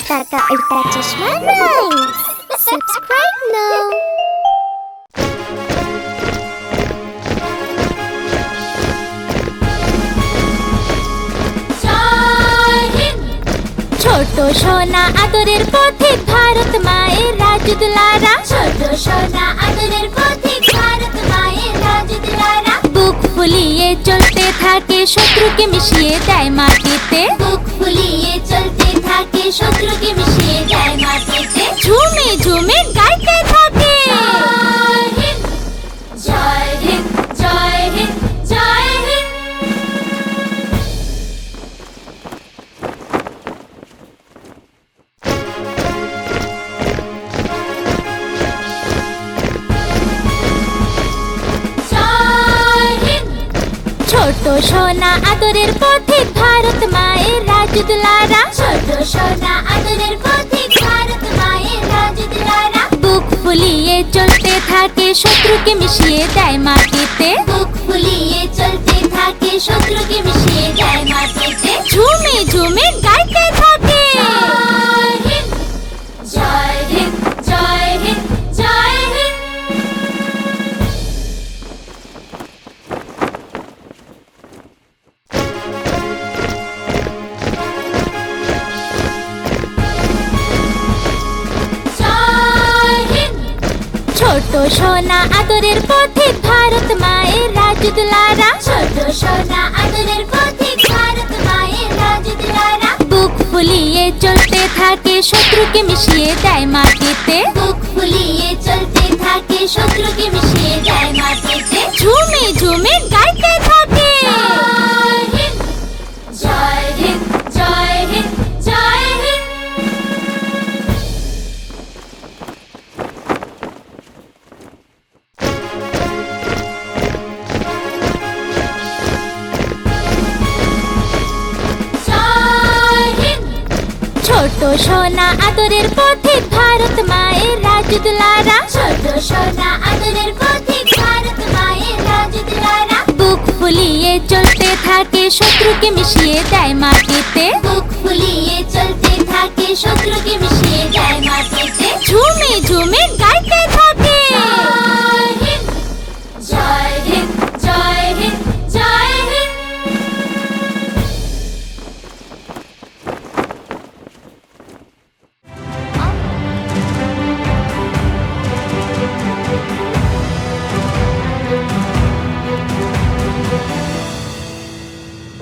उल्टा का उल्टा चश्मा राइम्स। Subscribe now. ছোট সোনা আদরের পথিক ভারত মায়ের রাজদুলারা, ছোট সোনা আদরের পথিক ভারত মায়ের রাজদুলারা। বুক ফুলিয়ে চলতে থাকে, শত্রুকে মিশিয়ে দেয় মাটিতে। বুক ফুলিয়ে চলতে থাকে, শত্রুকে মিশিয়ে দেয় মাটিতে। ঝুমে ঝুমে গাইতে থাকে, জয় হিন্দ জয় হিন্দ জয় হিন্দ। ছোট সোনা আদরের পথিক ভারত মায়ের রাজদুলারা, ছোট সোনা আদরের পথিক ভারত মায়ের রাজদুলারা। বুক ফুলিয়ে চলতে থাকে, শত্রুকে মিশিয়ে দেয় মাটিতে। বুক ফুলিয়ে চলতে থাকে, শত্রুকে মিশিয়ে দেয় মাটিতে। ঝুমে ঝুমে গাইতে থাকে, জয় হিন্দ জয় হিন্দ জয় হিন্দ। ছোট সোনা আদরের পথিক ভারত মায়ের রাজদুলারা, ছোট সোনা আদরের পথিক ভারত মায়ের রাজদুলারা। বুক ফুলিয়ে চলতে থাকে, শত্রুকে মিশিয়ে দেয় মাটিতে। বুক ফুলিয়ে চলতে থাকে, শত্রুকে মিশিয়ে দেয় মাটিতে। ঝুমে ঝুমে গাইতে থাকে, জয় হিন্দ জয় হিন্দ জয় হিন্দ। ছোট সোনা আদরের পথিক ভারত মায়ের রাজদুলারা, ছোট সোনা আদরের পথিক ভারত মায়ের রাজদুলারা। বুক ফুলিয়ে চলতে থাকে, শত্রুকে মিশিয়ে দেয় মাটিতে। বুক ফুলিয়ে চলতে থাকে, শত্রুকে